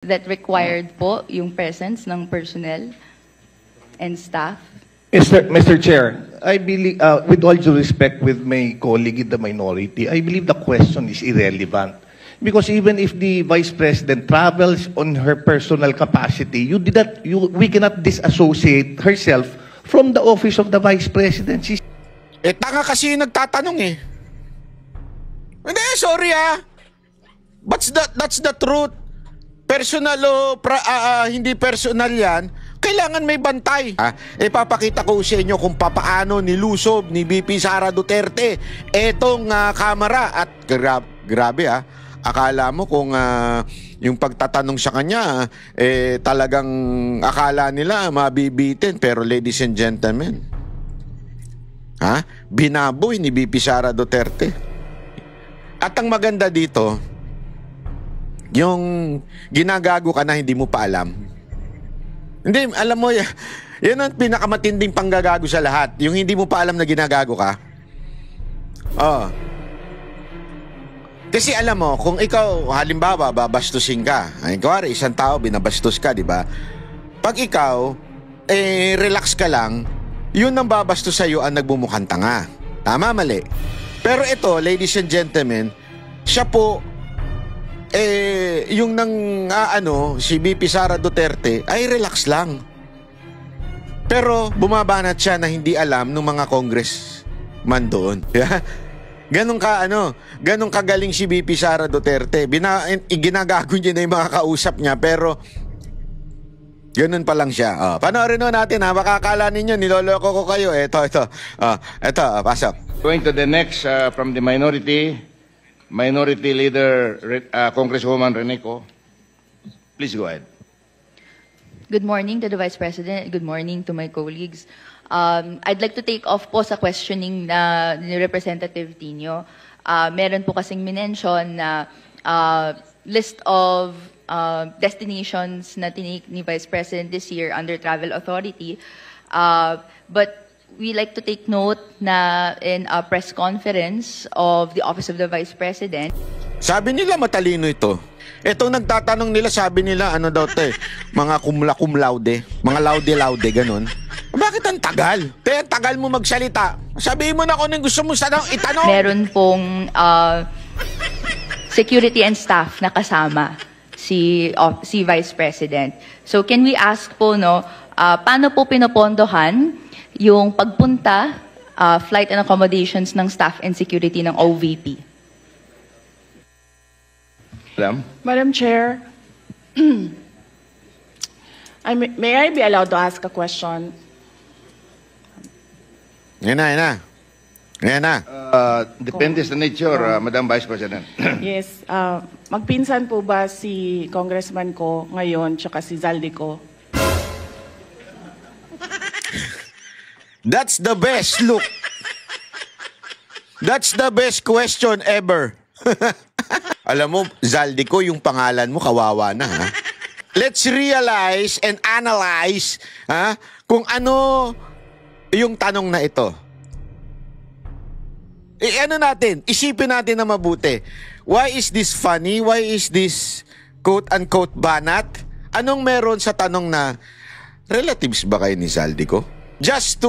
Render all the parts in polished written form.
that required po yung presence ng personnel and staff? Mr. Chair, I believe, with all due respect with my colleague in the minority, I believe the question is irrelevant. Because even if the Vice President travels on her personal capacity, we cannot disassociate herself from the office of the Vice President. Tanga kasi yung nagtatanong eh. Hindi, sorry ah. That's the truth. Personal o hindi personal yan, kailangan may bantay. Papakita ko sa inyo kung papaano nilusob ni VP Sara Duterte etong kamera. At grabe akala mo kung yung pagtatanong sa kanya talagang akala nila mabibitin. Pero ladies and gentlemen, binaboy ni VP Sara Duterte. At ang maganda dito, yung ginagago ka na hindi mo pa alam. Hindi, alam mo, yan ang pinakamatinding panggagago sa lahat. Yung hindi mo pa alam na ginagago ka. Kasi alam mo, kung ikaw, halimbawa, babastusin ka. Kuwari, isang tao, binabastos ka, di ba? Pag ikaw, relax ka lang, yun ang babastos sa'yo ang nagbumukhang tanga. Tama, mali. Pero ito, ladies and gentlemen, siya po, yung si VP Sara Duterte ay relax lang. Pero bumabanat siya na hindi alam ng mga congressman doon. Ganun kagaling si VP Sara Duterte. Ginagago niya na yung mga kausap niya, pero ganun pa lang siya. Panoorin natin baka akala ninyo niloloko ko kayo. Ito, pasok. Going to the next from the Minority Leader, Congresswoman Reneco. Please go ahead. Good morning to the Vice President. Good morning to my colleagues. I'd like to take off po sa questioning ni Representative Tino. Meron po kasing minention na list of destinations na tinake ni Vice President this year under Travel Authority. But we like to take note na in a press conference of the Office of the Vice President. Sabi nila matalino ito. Itong nagtatanong nila, sabi nila, mga cum laude, mga laude, ganun. Bakit ang tagal? Tagal mo magsalita. Sabihin mo na kung anong gusto mo itanong. Meron pong security and staff na kasama si Vice President. So can we ask po, paano po pinopondohan yung pagpunta, flight and accommodations ng staff and security ng OVP? Madam Chair, may I be allowed to ask a question? Yan na. Depende sa nature, Madam Vice President. Yes. Magpinsan po ba si Congressman ko ngayon tsaka si Zaldico? That's the best. Look. That's the best question ever. Alam mo, Zaldico, yung pangalan mo, kawawa na, Let's realize and analyze, kung ano yung tanong na ito. Isipin natin na mabuti. Why is this funny? Why is this quote-unquote banat? Anong meron sa tanong na relatives ba kayo ni Zaldico? Just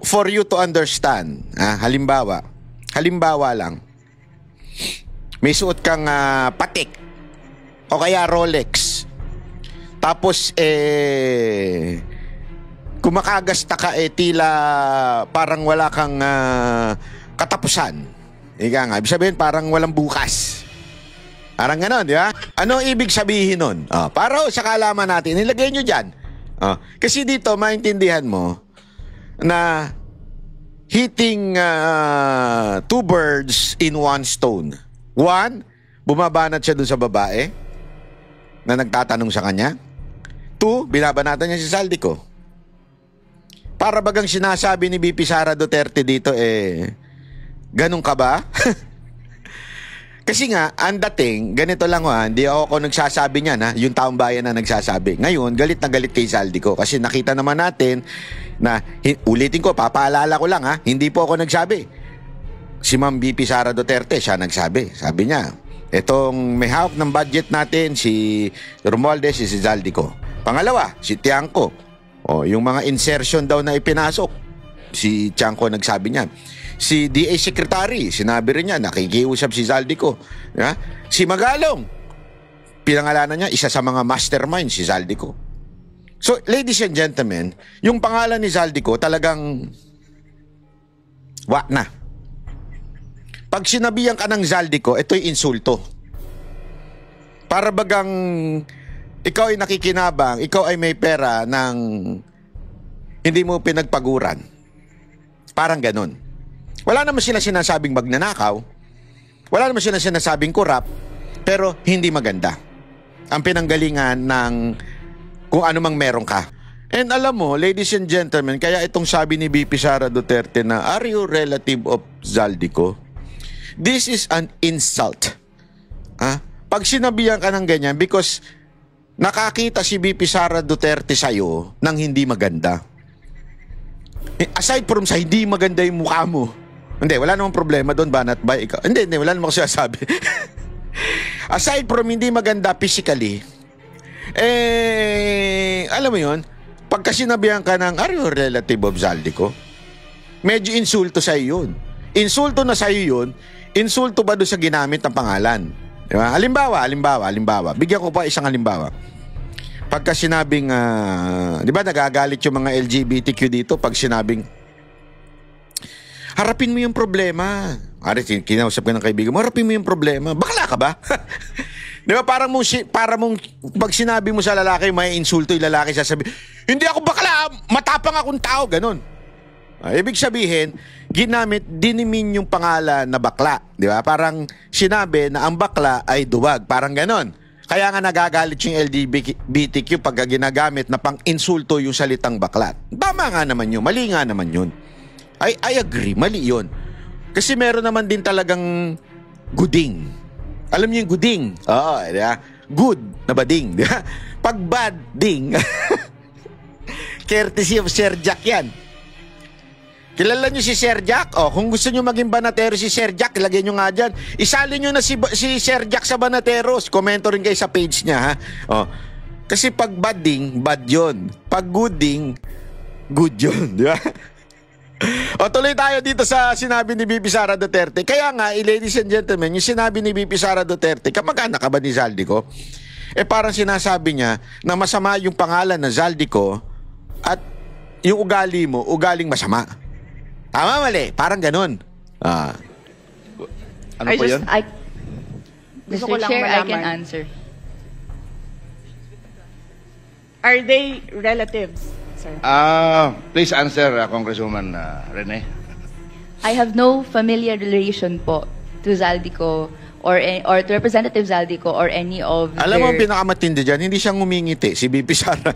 for you to understand. Halimbawa lang. May suot kang patik o kaya Rolex. Tapos kumakagasta ka tila parang wala kang katapusan. Ika nga, ibig sabihin parang walang bukas. Parang gano'n, di ba? Ano ibig sabihin nun? Para sa kaalaman natin, nilagay nyo dyan. Kasi dito, maintindihan mo na hitting two birds in one stone. One, bumabanat siya dun sa babae na nagtatanong sa kanya. Two, binabanatan niya si Zaldico. Para bagang sinasabi ni VP Sara Duterte dito, ganun ka ba? Kasi nga, ang dating, ganito lang hindi ako nagsasabi niyan, yung taong bayan na nagsasabi. Ngayon, galit na galit kay Zaldico kasi nakita naman natin na, ulitin ko, papaalala ko lang hindi po ako nagsabi. Si Ma'am VP Sara Duterte, siya nagsabi. Sabi niya, Itong may hawak ng budget natin, si Romualdez, si Zaldico. Pangalawa, si Tiangco. Yung mga insertion daw na ipinasok, si Tiangco nagsabi niyan. Si DA Secretary, sinabi rin niya, nakikiusap si Zaldico. Si Magalong, pinangalanan niya, isa sa mga mastermind, si Zaldico. So, ladies and gentlemen, yung pangalan ni Zaldico talagang wak na. Pag sinabihan ka ng Zaldico, ito'y insulto. Para bagang ikaw ay nakikinabang, ikaw ay may pera ng hindi mo pinagpaguran. Parang ganun. Wala naman sila sinasabing magnanakaw. Wala naman sila sinasabing kurap. Pero hindi maganda. Ang pinanggalingan ng kung ano mang meron ka. And alam mo, ladies and gentlemen, kaya itong sabi ni VP Sara Duterte na, are you relative of Zaldico? This is an insult. Pag sinabihan ka ng ganyan, because nakakita si VP Sara Duterte sa'yo ng hindi maganda. Aside from sa hindi maganda yung mukha mo, hindi, wala namang problema doon, banat ba ikaw? Hindi, wala namang sinasabi. Aside from hindi maganda physically, alam mo yun, pagka sinabihan ka ng, are you relative of Zaldico? Medyo insulto sa'yo yun. Insulto na sa'yo yun, insulto ba doon sa ginamit ng pangalan? Diba? Halimbawa. Bigyan ko pa isang halimbawa. Pagka sinabing, di ba nagagalit yung mga LGBTQ dito pag sinabing, harapin mo yung problema. Kinausap ka ng kaibigan mo, harapin mo yung problema. Bakla ka ba? Di ba parang pag sinabi mo sa lalaki, may insulto yung lalaki, sasabi, hindi ako bakla, matapang akong tao, ganun. Ibig sabihin, dinimin yung pangalan na bakla. Di ba? Parang sinabi na ang bakla ay duwag. Parang ganon. Kaya nga nagagalit yung LGBTQ pag ginagamit na pang-insulto yung salitang bakla. Tama nga naman yun. Mali nga naman yun. I agree. Mali yun. Kasi meron naman din talagang guding. Alam niyo yung guding? Oo. Di ba? Good na bading. Di ba? Pag bad ding, courtesy of Sir Jack yan. Kilala nyo si Sir Jack? Kung gusto nyo maging banatero si Sir Jack, ilagay nyo nga dyan. Isali nyo na si Sir Jack sa banateros. Komento rin kayo sa page niya, ha? Kasi pag bad ding, bad yun. Pag good ding, good yun. Di ba? Tuloy tayo dito sa sinabi ni VP Sara Duterte. Kaya nga, ladies and gentlemen, yung sinabi ni VP Sara Duterte, kamag-anak ka ba ni Zaldico? Parang sinasabi niya na masama yung pangalan na Zaldico at yung ugali mo, ugaling masama. Tama, mali. Parang ganun. Ano po yun? Gusto ko Mr. lang Chair, I can malaman. answer. Are they relatives, sir? Please answer, Congresswoman Rene. I have no familiar relation po to Zaldico or to Representative Zaldico or any of Alam mo, ang their... pinakamatindi dyan, hindi siya ngumingiti, si VP Sara.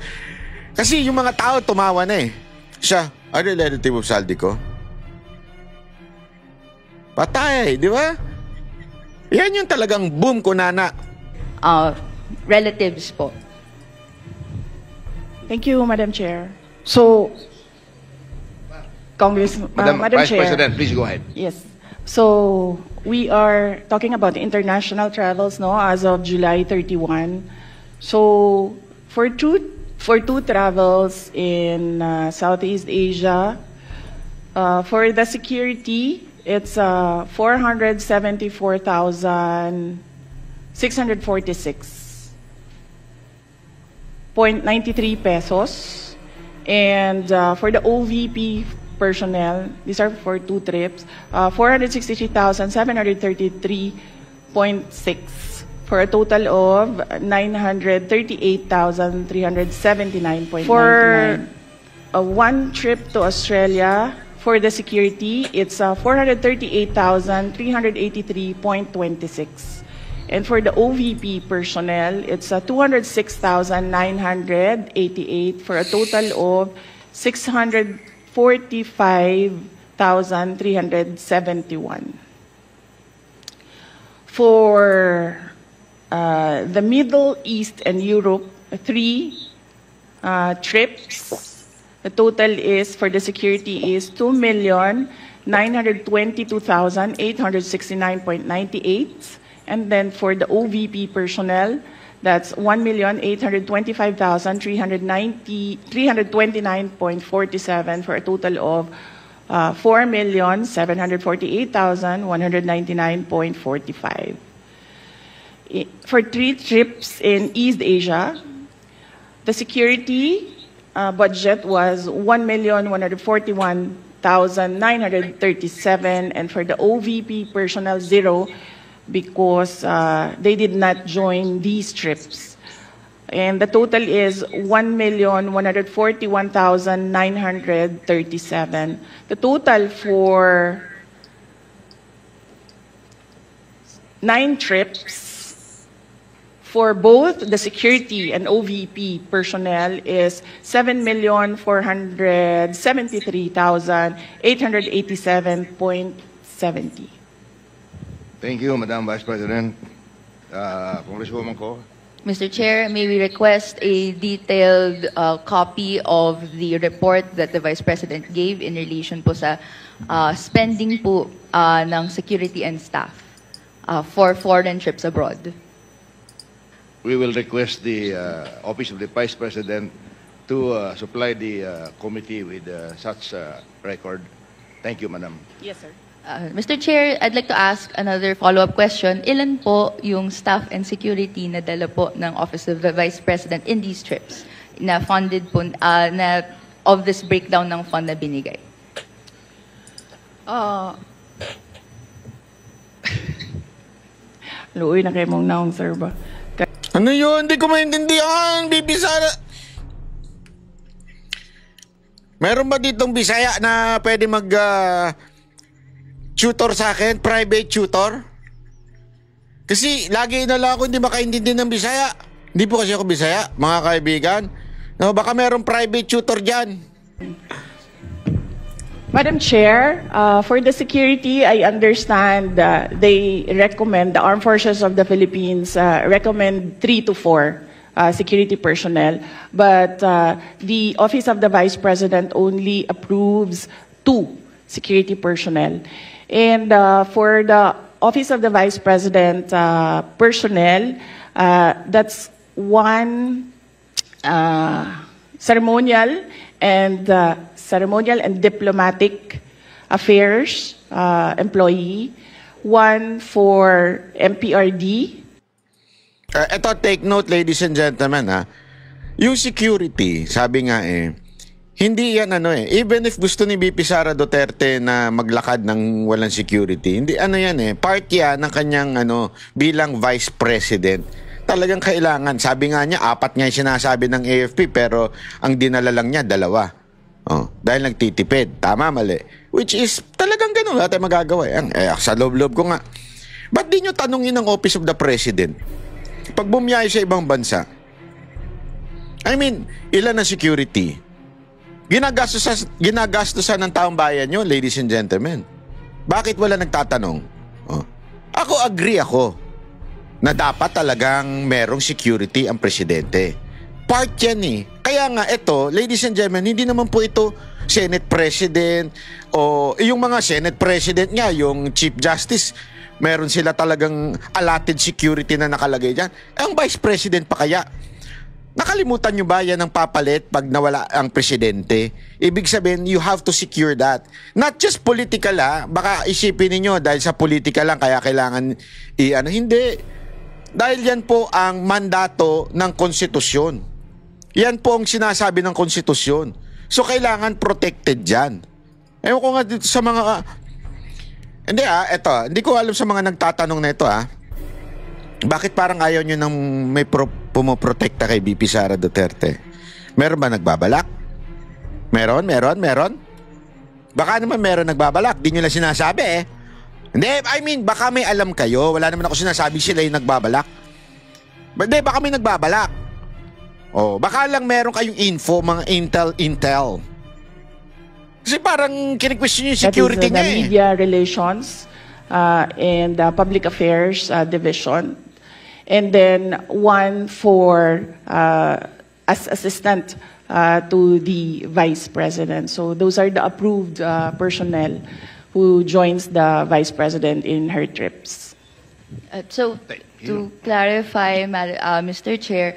Kasi yung mga tao tumawa na eh. Siya, are you relative of Zaldico? Patay, di ba? Yan yung talagang boom kunana. relatives po. Thank you, Madam Chair. So, Madam Vice Chair. President, please go ahead. Yes. So, we are talking about the international travels, no, as of July 31. So, for two travels in Southeast Asia, for the security, it's 474,646.93 pesos. And for the OVP personnel, these are for 2 trips, 463,733.6 for a total of 938,379.99. For 1 trip to Australia, for the security, it's 438,383.26. And for the OVP personnel, it's 206,988 for a total of 645,371. For the Middle East and Europe, 3 trips. The total is, for the security, is 2,922,869.98. And then for the OVP personnel, that's 1,825,329.47 for a total of 4,748,199.45. For 3 trips in East Asia, the security budget was 1,141,937, and for the OVP personnel, 0, because they did not join these trips. And the total is 1,141,937. The total for 9 trips for both the security and OVP personnel is 7,473,887.70. Thank you, Madam Vice President. Congresswoman Ko. Mr. Chair, may we request a detailed copy of the report that the Vice President gave in relation po sa spending po ng security and staff for foreign trips abroad. We will request the Office of the Vice President to supply the committee with such record. Thank you, Madam. Yes, sir. Mr. Chair, I'd like to ask another follow-up question. Ilan po yung staff and security na dala po ng Office of the Vice President in these trips na funded po, na of this breakdown ng fund na binigay? Luoy na kayo mong naong, sir ba? Ano yun? Hindi ko maintindihan. Bibisaya. Meron ba ditong Bisaya na pwede tutor sa akin? Private tutor? Kasi lagi na lang ako hindi makaintindi ng Bisaya. Hindi po kasi ako Bisaya, mga kaibigan. No, baka merong private tutor dyan. Madam Chair, for the security, I understand they recommend, the Armed Forces of the Philippines recommend 3 to 4 security personnel, but the Office of the Vice President only approves 2 security personnel. And for the Office of the Vice President personnel, that's 1 ceremonial and diplomatic affairs employee, 1 for MPRD. Ito, take note, ladies and gentlemen, ha. Yung security, sabi nga hindi yan even if gusto ni BP Sara Duterte na maglakad ng walang security, hindi yan part yan ng kanyang bilang Vice President. Talagang kailangan, sabi nga niya, 4 nga yung sinasabi ng AFP, pero ang dinala lang niya 2. Dahil nagtitipid. Tama, mali. Which is, talagang ganun. Wala tayong magagawa. Sa loob-loob ko nga. Ba't di nyo tanungin ang Office of the President? Pag bumiyahe sa ibang bansa, I mean, ilan na security? Ginagastusan ng taong bayan nyo, ladies and gentlemen. Bakit wala nagtatanong? Ako, agree ako na dapat talagang merong security ang presidente. Part yan Kaya nga ito, ladies and gentlemen, hindi naman po ito Senate President o yung mga Senate President nga, yung Chief Justice, meron sila talagang allotted security na nakalagay dyan. Ang Vice President pa kaya? Nakalimutan nyo ba yan ang papalit pag nawala ang presidente? Ibig sabihin, you have to secure that. Not just political baka isipin niyo dahil sa political lang kaya kailangan hindi. Dahil yan po ang mandato ng konstitusyon. Yan po ang sinasabi ng konstitusyon. So kailangan protected dyan. Ewan ko nga dito sa mga hindi ko alam sa mga nagtatanong na ito Bakit parang ayaw nyo nang may pumoprotekta kay BP Sara Duterte? Meron ba nagbabalak? Meron? Baka naman meron nagbabalak. Di nyo lang sinasabi Hindi, I mean, baka may alam kayo. Wala naman ako sinasabi sila yung nagbabalak. Hindi, baka may nagbabalak. Baka lang meron kayong info, mga intel. Kasi parang kini-question yung security niya. That is the Media Relations and Public Affairs Division. And then 1 for as assistant to the Vice President. So those are the approved personnel who joins the Vice President in her trips. So, to clarify, Mr. Chair,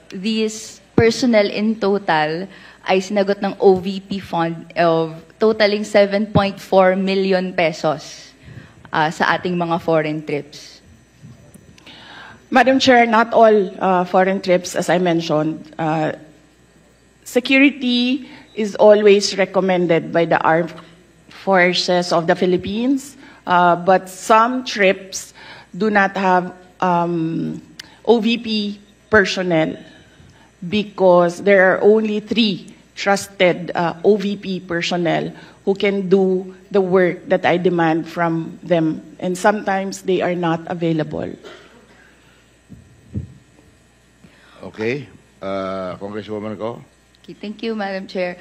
these personnel in total ay sinagot ng OVP fund of totaling 7.4 million pesos sa ating mga foreign trips. Madam Chair, not all foreign trips, as I mentioned. Security is always recommended by the Armed Forces of the Philippines, but some trips do not have OVP personnel because there are only 3 trusted OVP personnel who can do the work that I demand from them, and sometimes they are not available. Okay. Congresswoman Go. Okay, thank you, Madam Chair.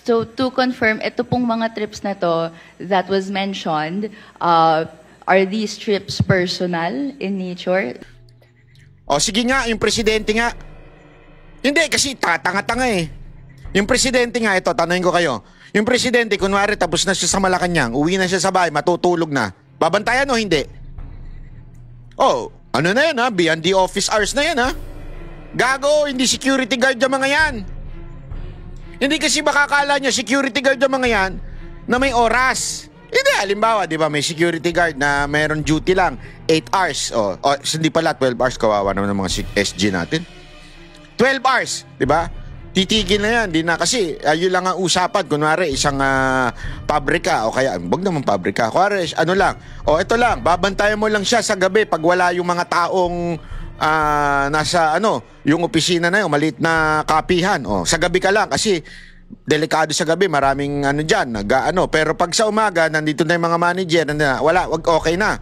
So to confirm, ito pong mga trips na to that was mentioned, are these trips personal in nature? O sige nga, yung presidente nga. Hindi, kasi tanga-tanga eh. Yung presidente nga, ito, tanongin ko kayo. Yung presidente, kunwari, tapos na siya sa Malacanang, uwi na siya sa bahay, matutulog na. Babantayan o hindi? Oh, ano na yan ha? Beyond the office hours na yan ha? Gago, hindi security guard yung mga yan. Hindi kasi makakala nyo, security guard yung mga yan na may oras. Hindi, halimbawa, di ba, may security guard na mayroon duty lang, 8 hours. O hindi pala, 12 hours, kawawa naman ng mga SG natin. 12 hours, di ba? Titigil na yan, di na kasi, yun lang ang usapan. Kunwari, isang pabrika, o kaya, wag naman pabrika. Kunwari, ano lang, ito lang, babantayan mo lang siya sa gabi pag wala yung mga taong nasa, yung opisina na yun, maliit na kapihan. Sa gabi ka lang, kasi, delikado sa gabi, maraming dyan, pero pag sa umaga, nandito na yung mga manager, wala, okay na.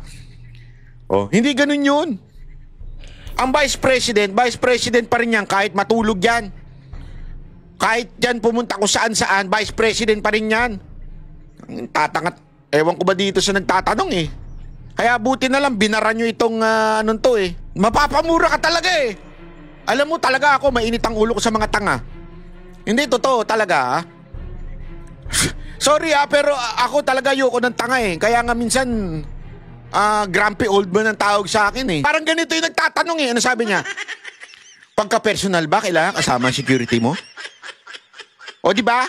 Hindi ganun yun. Ang vice president pa rin yan, kahit matulog yan. Kahit yan pumunta ko saan, vice president pa rin yan. Tatangat, ewan ko ba dito sa nagtatanong eh. Kaya buti na lang, binara nyo itong mapapamura ka talaga eh. Alam mo talaga ako, mainit ang ulo ko sa mga tanga. Hindi, totoo talaga ha. Sorry pero ako talaga ayoko ng tanga eh. Kaya nga minsan, grumpy old man ang tawag sa akin eh. Parang ganito yung nagtatanong eh. Ano sabi niya? Pagka-personal ba, kailangan kasama ang security mo? O di ba?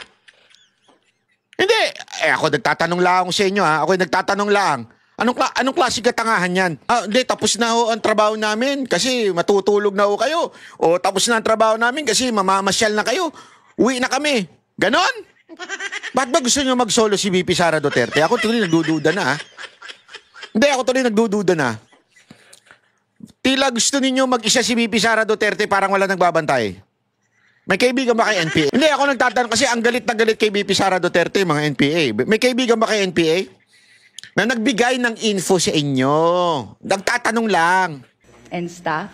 Hindi. Ako nagtatanong lang sa inyo ha. Ako nagtatanong lang. Anong klase katangahan yan? Hindi, tapos na ho ang trabaho namin kasi matutulog na ho kayo. O tapos na ang trabaho namin kasi mamamasyal na kayo. Uwi na kami. Ganon? Ba't ba gusto nyo mag-solo si VP Sara Duterte? Ako tuloy nagdududa na ha. Hindi, ako tuloy nagdududa na. Tila gusto ninyo mag-isa si VP Sara Duterte parang wala nagbabantay. May kaibigan ba kay NPA? Hindi, ako nagtatanong kasi ang galit na galit kay VP Sara Duterte, mga NPA. May kaibigan ba kay NPA? Na nagbigay ng info sa inyo. Nagtatanong lang. And staff?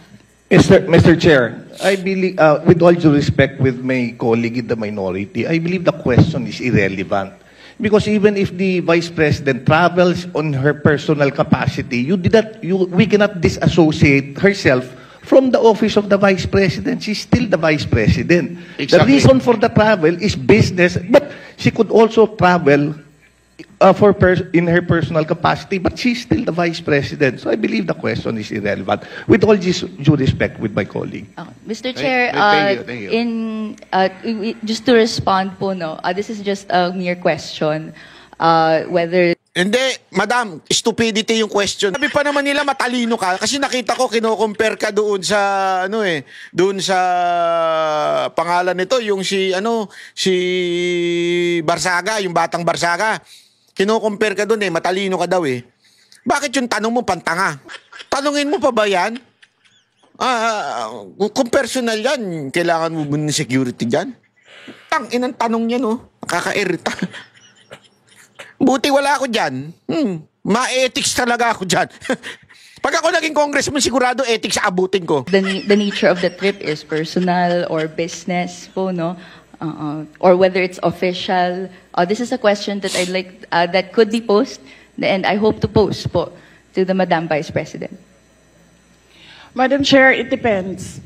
Mr. Chair, I believe, with all due respect with my colleague in the minority, I believe the question is irrelevant. Because even if the Vice President travels on her personal capacity, we cannot disassociate herself from the office of the Vice President. She's still the Vice President. Exactly. The reason for the travel is business, but she could also travel in her personal capacity, but she's still the Vice President. So I believe the question is irrelevant. With all due respect with my colleague. Mr. Chair, thank you. Just to respond po, this is just a mere question, whether... Hindi, madam, stupidity yung question. Sabi pa naman nila matalino ka kasi nakita ko kino-compare ka doon sa doon sa pangalan nito yung si Barsaga, yung batang Barsaga. Kino-compare ka doon matalino ka daw eh. Bakit yung tanong mo pantanga? Tanungin mo pa ba yan? Kung personal yan, kailangan mo ba ng security dyan? Inang tanong niya nakaka-irita. Buti wala ako dyan. Ma-ethics talaga ako dyan. Pag ako naging congressman, sigurado ethics abutin ko. The nature of the trip is personal or business po, or whether it's official. This is a question that I'd like, that could be posed, and I hope to post po to the Madam Vice President. Madam Chair, it depends.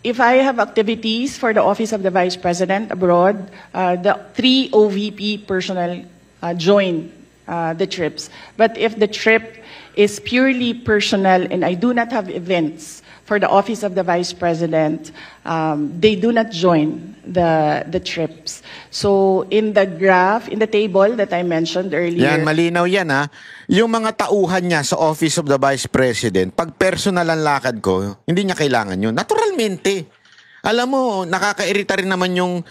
If I have activities for the Office of the Vice President abroad, the 3 OVP personnel join the trips. But if the trip is purely personal and I do not have events for the Office of the Vice President, they do not join the trips. So in the graph, in the table that I mentioned earlier, Yan, malinaw yan ha. Yung mga tauhan niya sa Office of the Vice President, pag personal ang lakad ko, hindi niya kailangan yun. Naturalmente. Alam mo, nakakairita rin naman yung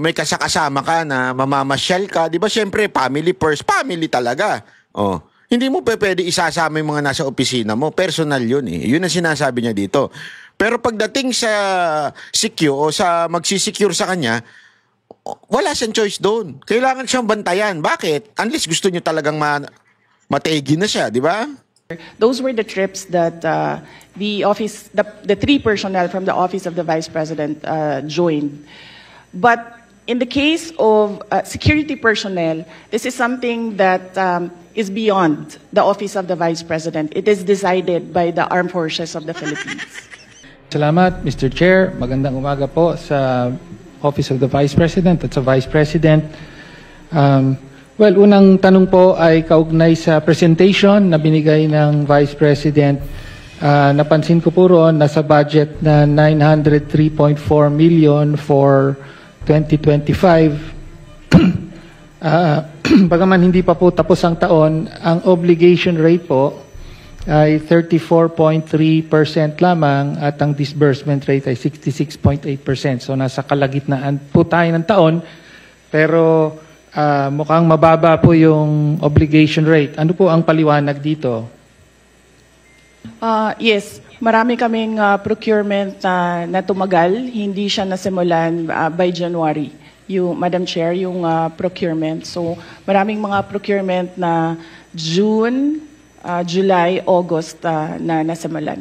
may kasakasama ka na mamamasyal ka. Di ba, syempre, family first. Family talaga. Oh. Hindi mo pwede isasama yung mga nasa opisina mo. Personal yun eh. Yun ang sinasabi niya dito. Pero pagdating sa secure o sa magsisecure sa kanya, wala siyang choice doon. Kailangan siyang bantayan. Bakit? Unless gusto niyo talagang mategi na siya, di ba? those were the trips that the three personnel from the Office of the Vice President joined. But in the case of security personnel, this is something that is beyond the Office of the Vice President. It is decided by the Armed Forces of the Philippines. Salamat, Mr. Chair. Magandang umaga po sa Office of the Vice President at sa Vice President. Well, unang tanong po ay kaugnay sa presentation na binigay ng Vice President. Napansin ko po roon, nasa budget na 903.4 million for 2025. Bagaman hindi pa po tapos ang taon, ang obligation rate po ay 34.3% lamang at ang disbursement rate ay 66.8%. So nasa kalagitnaan po tayo ng taon, pero mukhang mababa po yung obligation rate. Ano po ang paliwanag dito? Yes, marami kaming procurement na tumagal. Hindi siya nasimulan by January, Madam Chair, yung procurement. So maraming mga procurement na June, July, August na nasimulan.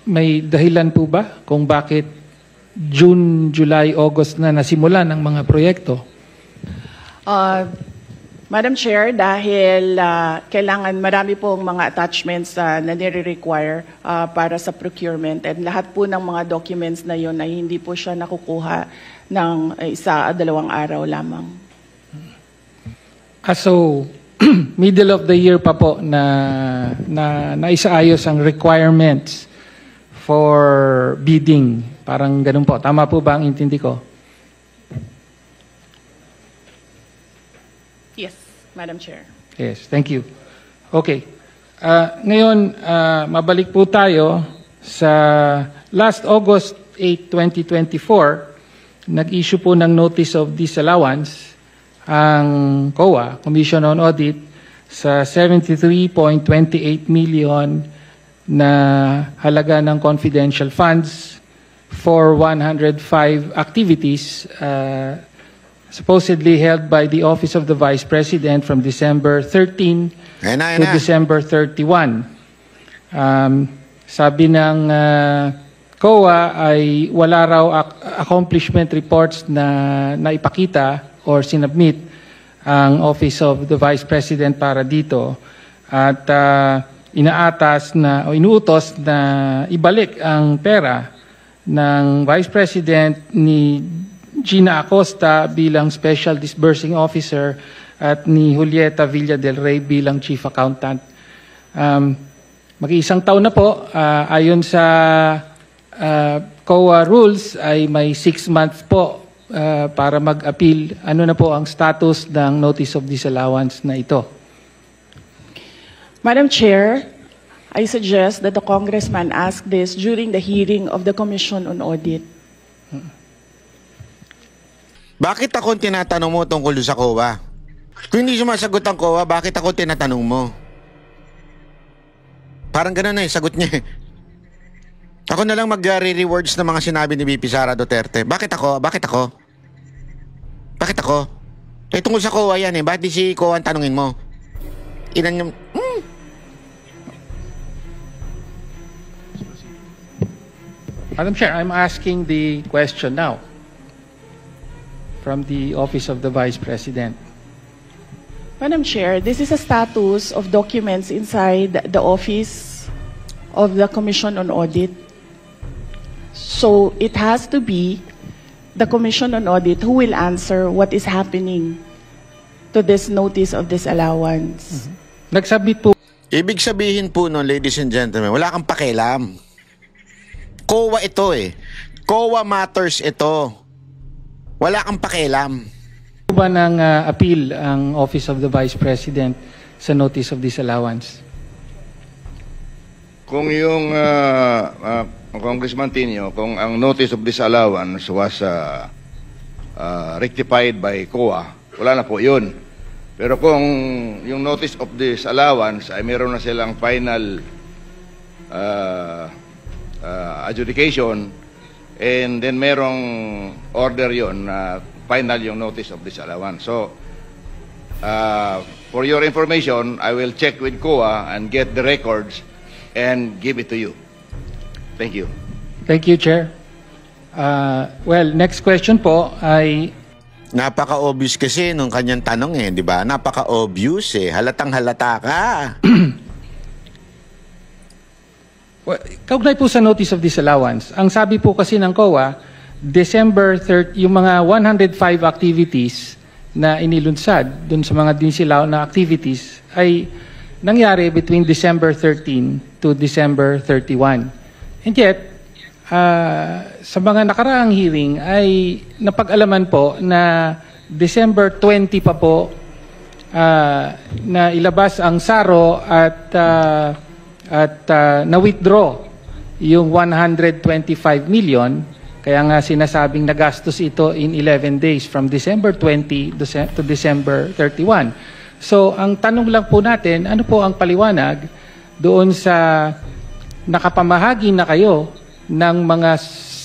May dahilan po ba kung bakit June, July, August na nasimulan ang mga proyekto? Madam Chair, dahil kailangan marami pong mga attachments na nire-require para sa procurement, and lahat po ng mga documents na yun ay hindi po siya nakukuha ng isa o dalawang araw lamang. So, middle of the year pa po na naisaayos ang requirements for bidding. Parang ganun po. Tama po ba ang intindi ko? Yes, Madam Chair. Yes, thank you. Okay. Ngayon, mabalik po tayo sa last August 8, 2024, nag-issue po ng Notice of Disallowance ang COA, Commission on Audit, sa 73.28 million na halaga ng confidential funds for 105 activities supposedly held by the Office of the Vice President from December 13 to December 31. Sabi ng COA ay wala raw accomplishment reports na naipakita or sinubmit ang Office of the Vice President para dito, at inaatas na o inuutos na ibalik ang pera ng Vice President ni Gina Acosta bilang Special Disbursing Officer at ni Julieta Villa del Rey bilang Chief Accountant. Mag-iisang taon na po, ayon sa COA rules ay may 6 months po para mag-appeal. Ano na po ang status ng Notice of Disallowance na ito? Madam Chair, I suggest that the Congressman ask this during the hearing of the Commission on Audit. Bakit ako tinatanong mo tungkol sa COA? Kung hindi sumasagot ang COA, bakit ako tinatanong mo? Parang ganun na sagot niya. Ako na lang mag-re-rewards ng mga sinabi ni VP Sara Duterte. Bakit ako? Bakit ako? Bakit ako? Eh, tungkol sa COA yan eh. Bakit di si COA ang tanungin mo? Ilan yung... Madam Chair, I'm asking the question now from the Office of the Vice President. Madam Chair, this is a status of documents inside the Office of the Commission on Audit. So it has to be the Commission on Audit who will answer what is happening to this notice of disallowance. Nag-submit po Ibig sabihin po nun, ladies and gentlemen, wala kang pakialam. COA ito eh. COA matters ito. Wala kang pakialam. ba ng appeal ang Office of the Vice President sa notice of disallowance? Kung yung Congressman Tinio, kung ang notice of disallowance was rectified by COA, wala na po yun. Pero kung yung notice of disallowance ay meron na silang final adjudication, and then merong order yon na final yung notice of disallowance. So, for your information, I will check with COA and get the records and give it to you. Thank you. Thank you, Chair. Well, next question po ay Napaka-obvious kasi nung kanyang tanong eh, di ba? Napaka-obvious eh. Halatang-halata ka. kaugnay po sa notice of disallowance. Ang sabi po kasi ng COA, December 30, yung mga 105 activities na inilunsad dun sa mga dinisallaw na activities ay nangyari between December 13 to December 31. And yet, sa mga nakaraang hearing ay napag-alaman po na December 20 pa po na ilabas ang SARO at na-withdraw yung 125 million. Kaya nga sinasabing nagastos ito in 11 days from December 20 to December 31. So ang tanong lang po natin, ano po ang paliwanag doon sa nakapamahagi na kayo ng mga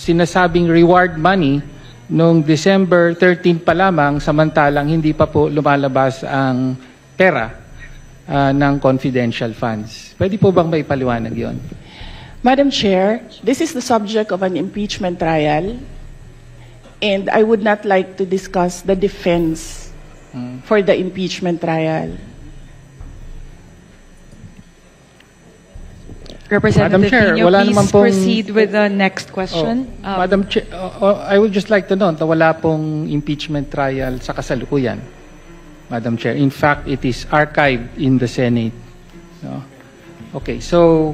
sinasabing reward money noong December 13 pa lamang, samantalang hindi pa po lumalabas ang pera ng confidential funds. Pwede po bang maipaliwanag yon? Madam Chair, this is the subject of an impeachment trial, and I would not like to discuss the defense for the impeachment trial. Representative Chair, Nino, wala please naman pong- proceed with the next question. Madam Chair, I would just like to note na wala pong impeachment trial sa kasalukuyan, Madam Chair. In fact, it is archived in the Senate. No? Okay, so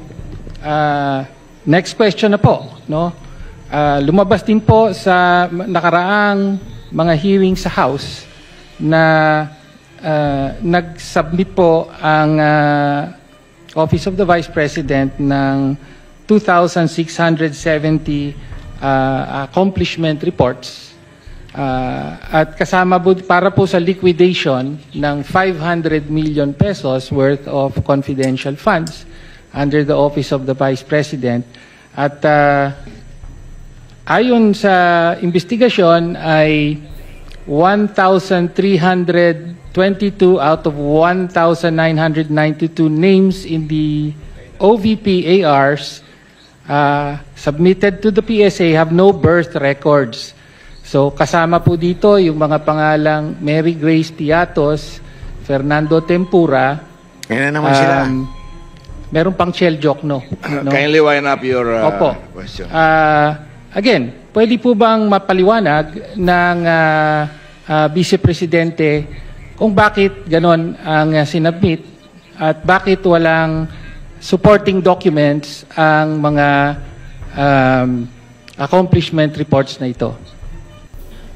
next question na po. No? Lumabas din po sa nakaraang mga hearing sa House na nag-submit po ang Office of the Vice President ng 2,670 accomplishment reports at kasama para po sa liquidation ng 500 million pesos worth of confidential funds under the Office of the Vice President. At ayon sa investigasyon ay 1,322 out of 1,992 names in the OVP ARs submitted to the PSA have no birth records. So kasama po dito yung mga pangalang Mary Grace Piatos, Fernando Tempura. Yan na naman sila. Meron pang Chel Jokno. No? Kindly wind up your question. Again, pwede po bang mapaliwanag ng Vice Presidente kung bakit ganon ang sinabmit at bakit walang supporting documents ang mga accomplishment reports na ito?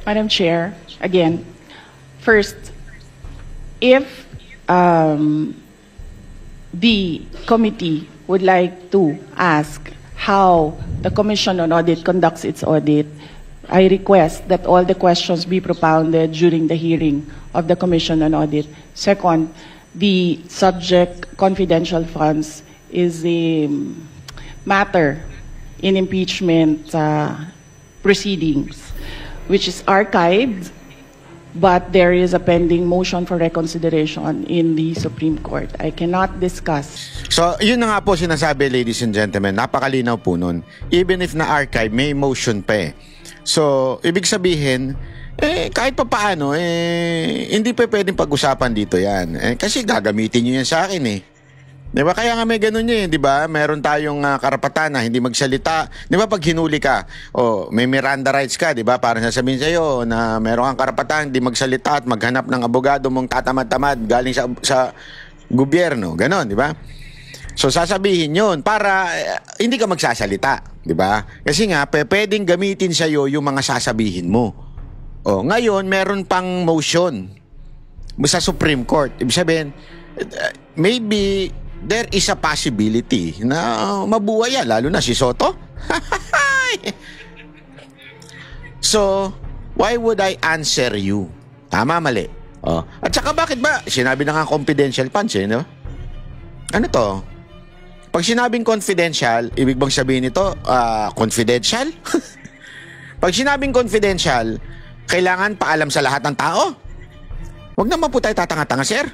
Madam Chair, again, first, if the committee would like to ask how the Commission on Audit conducts its audit, I request that all the questions be propounded during the hearing of the Commission on Audit. Second, the subject confidential funds is a matter in impeachment proceedings, which is archived, but there is a pending motion for reconsideration in the Supreme Court. I cannot discuss. So, yun na nga po sinasabi, ladies and gentlemen. Napakalinaw po nun. Even if na-archive, may motion pa eh. So, ibig sabihin, kahit pa paano, hindi pa pwedeng pag-usapan dito yan. Kasi gagamitin nyo yan sa akin eh. Di ba? Kaya nga may ganun yun, di ba? Meron tayong karapatan na hindi magsalita. Di ba pag hinuli ka, may Miranda rights ka, di ba? Para sasabihin sa'yo na meron kang karapatan, hindi magsalita at maghanap ng abogado mong tatamad-tamad galing sa gobyerno. Ganon, di ba? So sasabihin yun para hindi ka magsasalita, di ba? Kasi nga, pwedeng gamitin sa'yo yung mga sasabihin mo. Ngayon, meron pang motion sa Supreme Court. Ibig sabihin, maybe there is a possibility na mabuhay yan, lalo na si Soto. So, why would I answer you? Tama, mali. At saka bakit ba? Sinabi na nga confidential funds, no? Ano to? Pag sinabing confidential, ibig bang sabihin nito, confidential? Pag sinabing confidential, kailangan paalam sa lahat ng tao? Huwag naman po tayo tatanga-tanga, sir.